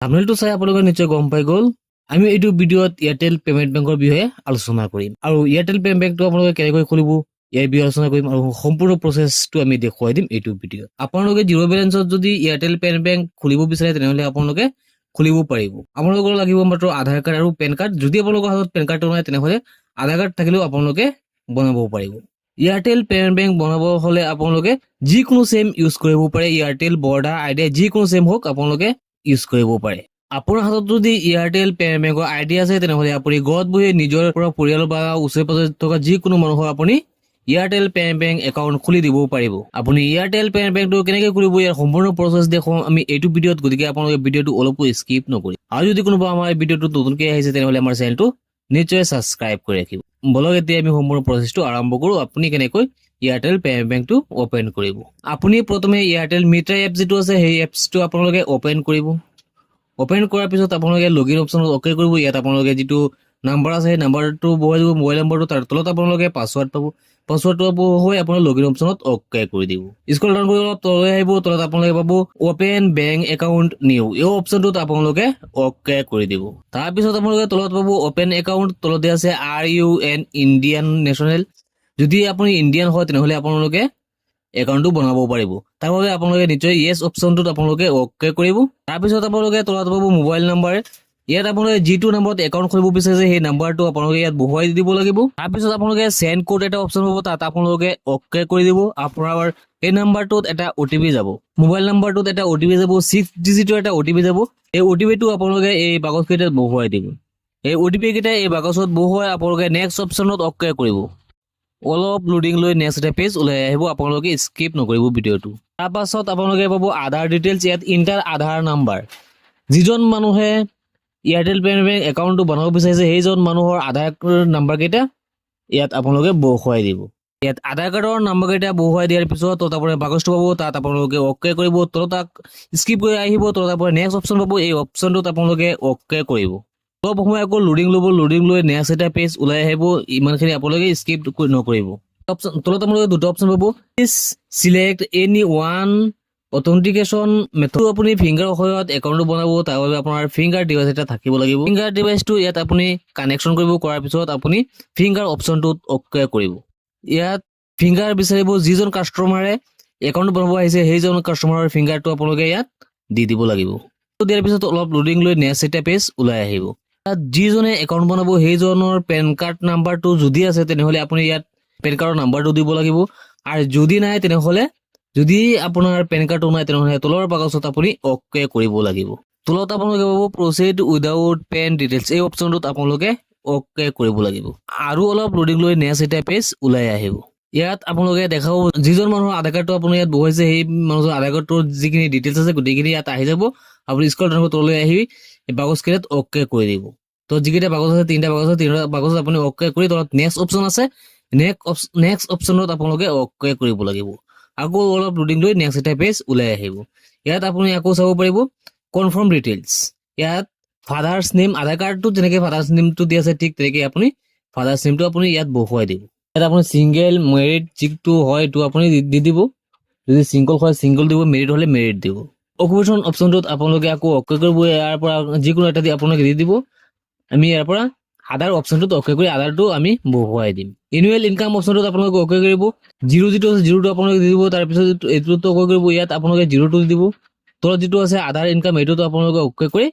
থাম্বনেইলটো চাই আপোনালোকে নিশ্চয় গম পাই গ'ল আমি এইটো ভিডিঅ'ত এয়াৰটেল পেমেণ্ট বেংকৰ বিষয়ে আলোচনা কৰিম আৰু এয়াৰটেল পেমেণ্ট বেংকটো আপোনালোকে কেনেকৈ খুলিব ইয়াৰ বিষয়ে আলোচনা কৰিম আৰু সম্পূৰ্ণ প্ৰচেছটো আমি দেখুৱাই দিম এইটো ভিডিঅ'ত। আপোনালোকে জিৰ' বেলেঞ্চত যদি এয়াৰটেল পেমেণ্ট বেংক খুলিব বিচাৰে তেনেহ'লে আপোনালোকে খুলিব পাৰিব। আপোনালোকৰ লাগিব মাত্ৰ আধাৰ কাৰ্ড আৰু পেন কাৰ্ড। যদি আপোনালোকৰ হাতত পেন কাৰ্ডটো নাই তেনেহ'লে আধাৰ কাৰ্ড থাকিলেও আপোনালোকে বনাব পাৰিব। এয়াৰটেল পেমেণ্ট বেংক বনাব হ'লে আপোনালোকে যিকোনো চিম ইউজ কৰিব পাৰে। এয়াৰটেল, বৰ্ডা, আইডিয়া যিকোনো চিম হওক আপোনালোকে ইউজ কৰিব পাৰে। আপোনাৰ হাতত যদি এয়াৰটেল পেমেণ্ট বেংকৰ আইডি আছে তেনেহ'লে আপুনি ঘৰত বহি নিজৰ পৰা পৰিয়াল বা ওচৰে পাজৰে থকা যিকোনো মানুহক আপুনি এয়াৰটেল পেমেণ্ট বেংক একাউণ্ট খুলি দিব পাৰিব। আপুনি এয়াৰটেল পেমেণ্ট বেংকটো কেনেকৈ খুলিব ইয়াৰ সম্পূৰ্ণ প্ৰচেছ দেখুৱাম আমি এইটো ভিডিঅ'ত, গতিকে আপোনালোকে ভিডিঅ'টো অলপো স্কিপ নকৰি। আৰু যদি কোনোবা আমাৰ ভিডিঅ'টো নতুনকৈ আহিছে তেনেহ'লে আমাৰ চেনেলটো নিশ্চয় ছাবস্ক্ৰাইব কৰি ৰাখিব। বলক এতিয়া আমি সম্পূৰ্ণ প্ৰচেছটো আৰম্ভ কৰোঁ। আপুনি কেনেকৈ এয়াৰটেল পেমেণ্ট বেংকটো অপেন কৰিব। আপুনি প্ৰথমে এয়াৰটেল মিটাৰ এপ যিটো আছে সেই এপছটো আপোনালোকে অপেন কৰিব। অপেন কৰাৰ পিছত আপোনালোকে লগইন অপশ্যনত অ'কে কৰিব। ইয়াত আপোনালোকে যিটো নাম্বাৰ আছে সেই নাম্বাৰটো বহাই দিব, মোবাইল নাম্বাৰটো। তাৰ তলত আপোনালোকে পাছৱৰ্ড পাব। পাছৱৰ্ডটো হৈ আপোনাৰ লগইন অপশ্যনত অ'কে কৰি দিব। স্ক্ৰল ডাউন কৰি অলপ তললৈ আহিব। তলত আপোনালোকে পাব অপেন বেংক একাউণ্ট নিউ, এই অপশ্যনটোত আপোনালোকে অ'কে কৰি দিব। তাৰপিছত আপোনালোকে তলত পাব অপেন একাউণ্ট, তলতে আছে RUN ইণ্ডিয়ান নেশ্যনেল। যদি আপুনি ইণ্ডিয়ান হয় তেনেহ'লে আপোনালোকে একাউণ্টটো বনাব পাৰিব। তাৰ বাবে আপোনালোকে নিশ্চয় য়েছ অপশ্যনটোত আপোনালোকে অ'কে কৰিব। তাৰপিছত আপোনালোকে তলত পাব মোবাইল নাম্বাৰ। ইয়াত আপোনালোকে যিটো নাম্বাৰত একাউণ্ট খুলিব বিচাৰিছে সেই নাম্বাৰটো আপোনালোকে ইয়াত বহুৱাই দিব লাগিব। তাৰপিছত আপোনালোকে চেণ্ড কোড এটা অপশ্যন পাব, তাত আপোনালোকে অ'কে কৰি দিব। আপোনাৰ এই নাম্বাৰটোত এটা OTP যাব। মোবাইল নাম্বাৰটোত এটা OTP যাব, 6 ডিজিটৰ এটা OTP যাব। এই OTPটো আপোনালোকে এই বাকচকেইটাত বহুৱাই দিব। এই OTP কেইটা এই বাকচত বহুৱাই আপোনালোকে নেক্সট অপশ্যনত অ'কে কৰিব। অলপ লোডিং লৈ নেক্সট এটা পেজ ওলাই আহিব, আপোনালোকে স্কিপ নকৰিব ভিডিঅ'টো। তাৰপাছত আপোনালোকে পাব আধাৰ ডিটেইলছ। ইয়াত ইণ্টাৰ আধাৰ নাম্বাৰ। যিজন মানুহে এয়াৰটেল পেমেণ্ট বেংক একাউণ্টটো বনাব বিচাৰিছে সেইজন মানুহৰ আধাৰ নাম্বাৰকেইটা ইয়াত আপোনালোকে বহুৱাই দিব। ইয়াত আধাৰ কাৰ্ডৰ নাম্বাৰকেইটা বহুৱাই দিয়াৰ পিছত তলত আপোনাৰ বাকচটো পাব, তাত আপোনালোকে অ'কে কৰিব। তলত স্কিপ কৰি আহিব, তলত আপোনাৰ নেক্সট অপশ্যন পাব, এই অপশ্যনটোত আপোনালোকে অ'কে কৰিব। অলপ সময় আকৌ লোডিং ল'ব, লোডিং লৈ নেক্সট এটা পেজ ওলাই আহিব। ইমানখিনি আপোনালোকে স্কিপ নকৰিব। তলত আপোনালোকে দুটা অপশ্যন পাব, please select any one authentication method. আপুনি ফিংগাৰৰ সহায়ত একাউণ্টটো বনাব, তাৰ বাবে আপোনাৰ ফিংগাৰ ডিভাইচ এটা থাকিব লাগিব। ফিংগাৰ ডিভাইচটো ইয়াত আপুনি কানেকশ্যন কৰিব। কৰাৰ পিছত আপুনি ফিংগাৰ অপশ্যনটোত অ'কে কৰিব। ইয়াত ফিংগাৰ বিচাৰিব যিজন কাষ্টমাৰে একাউণ্ট বনাব আহিছে সেইজন কাষ্টমাৰৰ ফিংগাৰটো আপোনালোকে ইয়াত দি দিব লাগিব। দিয়াৰ পিছত অলপ লোডিং লৈ নেক্সট এটা পেজ ওলাই আহিব। তাত যিজনে একাউণ্ট বনাব সেইজনৰ পেন কাৰ্ড নাম্বাৰটো যদি আছে তেনেহ'লে আপুনি ইয়াত পেন কাৰ্ডৰ নাম্বাৰটো দিব লাগিব। আৰু যদি নাই তেনেহ'লে, যদি আপোনাৰ পেন কাৰ্ডটো নাই তেনেহ'লে তলৰ বাকচত আপুনি অ'কে কৰিব লাগিব। তলত আপোনালোকে পাব প্ৰচিড উইদাউট পেন ডিটেইলছ, এই অপশ্যনটোত আপোনালোকে অ'কে কৰিব লাগিব। আৰু অলপ লোডিং লৈ নেক্সট এটা পেজ ওলাই আহিব। ইয়াত আপোনালোকে দেখাব যিজন মানুহৰ আধাৰ কাৰ্ডটো আপুনি ইয়াত বহুৱাইছে সেই মানুহৰ আধাৰ কাৰ্ডটোৰ যিখিনি ডিটেইলছ আছে গোটেইখিনি ইয়াত আহি যাব। আপুনি স্ক্ৰল ডাউন কৰি তললৈ আহি বাকচকেইটাত অ'কে কৰি দিব। তো যিকেইটা বাকচ আছে, তিনিটা বাকচত আপুনি অ'কে কৰি তলত নেক্সট অপশ্যন আছে, নেক্সট অপশ্যনত আপোনালোকে অ'কে কৰিব লাগিব। আকৌ অলপ লোডিং লৈ নেক্সট এটা পেজ ওলাই আহিব। ইয়াত আপুনি আকৌ চাব পাৰিব কনফাৰ্ম ডিটেইলছ। ইয়াত ফাদাৰ্ছ নেম, আধাৰ কাৰ্ডটো যেনেকৈ ফাদাৰ্ছ নেমটো দি আছে ঠিক তেনেকৈ আপুনি ফাদাৰ্ছ নেমটো আপুনি ইয়াত বহুৱাই দিব। ইয়াত আপুনি ছিংগল, মেৰিড যিটো হয় এইটো আপুনি দি দিব। যদি ছিংগল হয় ছিংগল দিব, মেৰিড হ'লে মেৰিড দিব। অকুপেশ্যন অপশ্যনটোত আপোনালোকে আকৌ অ'কে কৰিব। ইয়াৰ পৰা যিকোনো এটা দি আপোনালোকে দি দিব। আমি ইয়াৰ পৰা আধাৰ অপশ্যনটোত অ'কে কৰি আধাৰটো আমি বহুৱাই দিম। এনুৱেল ইনকাম অপশ্যনটোত আপোনালোকে অ'কে কৰিব। জিৰ' যিটো আছে জিৰ'টো আপোনালোকে দি দিব। তাৰপিছত এইটোতো অ'কে কৰিব, ইয়াত আপোনালোকে জিৰ'টো দি দিব। তলত যিটো আছে আধাৰ ইনকাম এইটোতো আপোনালোকে অ'কে কৰি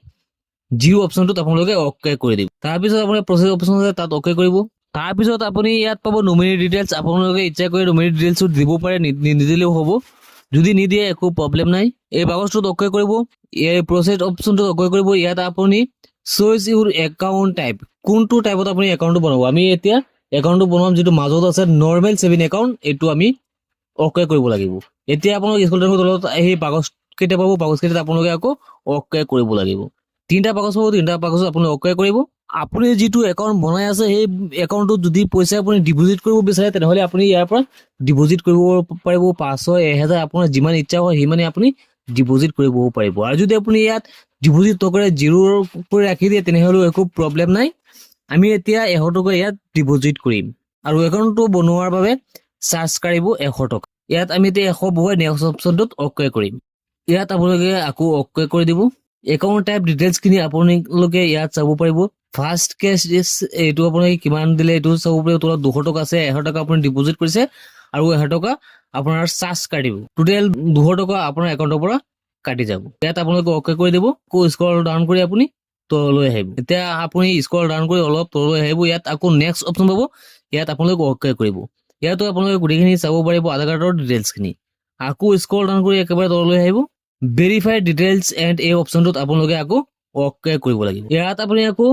জিৰ' অপশ্যনটোত আপোনালোকে অ'কে কৰি দিব। তাৰপিছত আপোনাৰ প্ৰচেছ অপশ্যন আছে তাত অ'কে কৰিব। তাৰপিছত আপুনি ইয়াত পাব নমিনি ডিটেইলছ। আপোনালোকে ইচ্ছা কৰি নমিনি ডিটেইলছটো দিব পাৰে, নিদিলেও হ'ব। যদি নিদিয়ে একো প্ৰব্লেম নাই। এই বাকচটোত অ'কে কৰিব। এই প্ৰচেছ অপশ্যনটোত অ'কে কৰিব। ইয়াত আপুনি চইচ ইউৰ একাউণ্ট টাইপ, কোনটো টাইপত আপুনি একাউণ্টটো বনাব। আমি এতিয়া একাউণ্টটো বনাম যিটো মাজত আছে নৰ্মেল ছেভিং একাউণ্ট, এইটো আমি অ'কে কৰিব লাগিব। এতিয়া আপোনালোকে স্ক্ৰল ডাউন কৰি তলত সেই বাকচকেইটা পাব, বাকচকেইটাত আপোনালোকে আকৌ অ'কে কৰিব লাগিব। তিনিটা বাকচ পাব, তিনিটা বাকচত আপুনি অ'কে কৰিব। আপুনি যিটো একাউণ্ট বনাই আছে সেই একাউণ্টটোত যদি পইচা আপুনি ডিপজিট কৰিব বিচাৰে তেনেহ'লে আপুনি ইয়াৰ পৰা ডিপজিট কৰিব পাৰিব। 500, 1000 আপোনাৰ যিমান ইচ্ছা হয় সিমানে আপুনি ডিপজিট কৰিব পাৰিব। আৰু যদি আপুনি ইয়াত ডিপজিট নকৰে জিৰ' কৰি ৰাখি দিয়ে তেনেহ'লেও একো প্ৰব্লেম নাই। আমি এতিয়া 100 টকা ইয়াত ডিপজিট কৰিম আৰু একাউণ্টটো বনোৱাৰ বাবে চাৰ্জ কাঢ়িব 100 টকা। ইয়াত আমি এতিয়া 100 বহুৱাই নেক্সট অপশ্যনটোত অ'কে কৰিম। ইয়াত আপোনালোকে আকৌ অ'কে কৰি দিব। একাউণ্ট টাইপ ডিটেইলছখিনি আপোনালোকে ইয়াত চাব পাৰিব। ফাৰ্ষ্ট কেছ এইটো আপোনালোকে কিমান দিলে এইটো চাব পাৰিব। তলত 200 টকা আছে, 1000 টকা আপুনি ডিপজিট কৰিছে আৰু 1000 টকা আপোনাৰ চাৰ্জ কাটিব। টোটেল 200 টকা আপোনাৰ একাউণ্টৰ পৰা কাটি যাব। ইয়াত আপোনালোকে অ'কে কৰি দিব। আকৌ স্ক্ৰল ডাউন কৰি আপুনি তললৈ আহিব। এতিয়া আপুনি স্ক্ৰল ডাউন কৰি অলপ তললৈ আহিব। ইয়াত আকৌ নেক্সট অপশ্যন পাব, ইয়াত আপোনালোকে অ'কে কৰিব। ইয়াতো আপোনালোকে গোটেইখিনি চাব পাৰিব আধাৰ কাৰ্ডৰ ডিটেইলছখিনি। আকৌ স্ক্ৰল ডাউন কৰি একেবাৰে তললৈ আহিব। ভেৰিফাই ডিটেইলছ এণ্ড এই অপশ্যনটোত আপোনালোকে আকৌ অ'কে কৰিব লাগিব। ইয়াত আপুনি আকৌ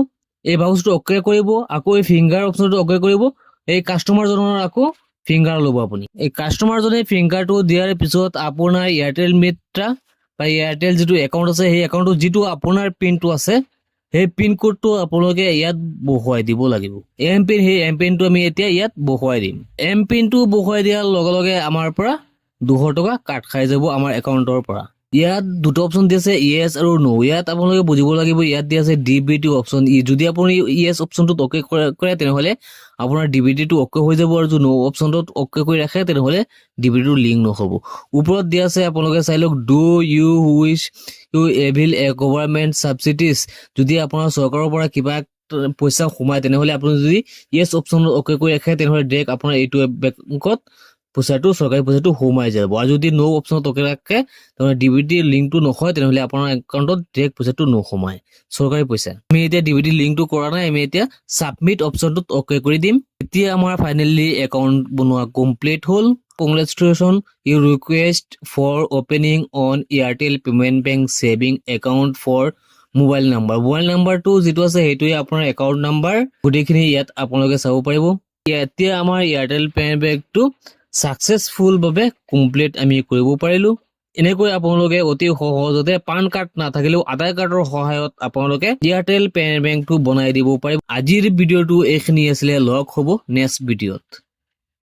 এই বাউচটো অ'কে কৰিব, আকৌ এই ফিংগাৰ অপশ্যনটো অ'কে কৰিব। এই কাষ্টমাৰজনৰ আকৌ ফিংগাৰ ল'ব আপুনি। এই কাষ্টমাৰজনে ফিংগাৰটো দিয়াৰ পিছত আপোনাৰ এয়াৰটেল মিত্ৰা বা এয়াৰটেল যিটো একাউণ্ট আছে সেই একাউণ্টত যিটো আপোনাৰ পিনটো আছে সেই পিন কোডটো আপোনালোকে ইয়াত বহুৱাই দিব লাগিব। এম পিন, সেই এম পিনটো আমি এতিয়া ইয়াত বহুৱাই দিম। এম পিনটো বহুৱাই দিয়াৰ লগে লগে আমাৰ পৰা 200 টকা কাট খাই যাব আমাৰ একাউণ্টৰ পৰা। ইয়াত দুটা অপশ্যন দি আছে, ইয়েছ আৰু নো। ইয়াত আপোনালোকে বুজিব লাগিব, ইয়াত দি আছে ডিবিটি অপশ্যন। যদি আপুনি ইয়েছ অপশ্যনটোত অ'কে কৰে তেনেহ'লে আপোনাৰ ডিবিটিটো অ'কে হৈ যাব, আৰু যদি নো অপশ্যনটোত অ'কে কৰি ৰাখে তেনেহ'লে ডিবিটিটো লিংক নহ'ব। ওপৰত দি আছে আপোনালোকে চাই লওক, do you wish you avail a government subsidies. যদি আপোনাৰ চৰকাৰৰ পৰা কিবা পইচা সোমায় তেনেহ'লে আপুনি যদি ইয়েছ অপশ্যনত অ'কে কৰি ৰাখে তেনেহ'লে ডাইৰেক্ট আপোনাৰ এইটো বেংকত পইচাটো, চৰকাৰী পইচাটো সোমাই যাব। আৰু যদি নো অপশ্যনত অ'কে ৰাখে তেনেহ'লে ডিবিটি লিংকটো নকৰে, তেনেহ'লে আপোনাৰ একাউণ্টত ডাইৰেক্ট পইচাটো নোসোমায়, চৰকাৰী পইচা। আমি এতিয়া ডিবিটি লিংকটো কৰা নাই, আমি এতিয়া ছাবমিট অপশ্যনটোত অ'কে কৰি দিম। এতিয়া আমাৰ ফাইনেলি একাউণ্ট বনোৱা কমপ্লিট হ'ল। Congratulation, you request for opening on Airtel payment bank saving account for mobile number. Mobile নাম্বাৰটো যিটো আছে সেইটোৱে আপোনাৰ একাউণ্ট নাম্বাৰ। গোটেইখিনি ইয়াত আপোনালোকে চাব পাৰিব। এতিয়া আমাৰ এয়াৰটেল পেমেণ্ট বেংকটো ছাকচেছফুল ভাৱে কমপ্লিট আমি কৰিব পাৰিলোঁ। এনেকৈ আপোনালোকে অতি সহজতে পান কাৰ্ড নাথাকিলেও আধাৰ কাৰ্ডৰ সহায়ত আপোনালোকে এয়াৰটেল পেমেণ্ট বেংকটো বনাই দিব পাৰিব। আজিৰ ভিডিঅ'টো এইখিনি আছিলে, লগ হ'ব নেক্সট ভিডিঅ'ত।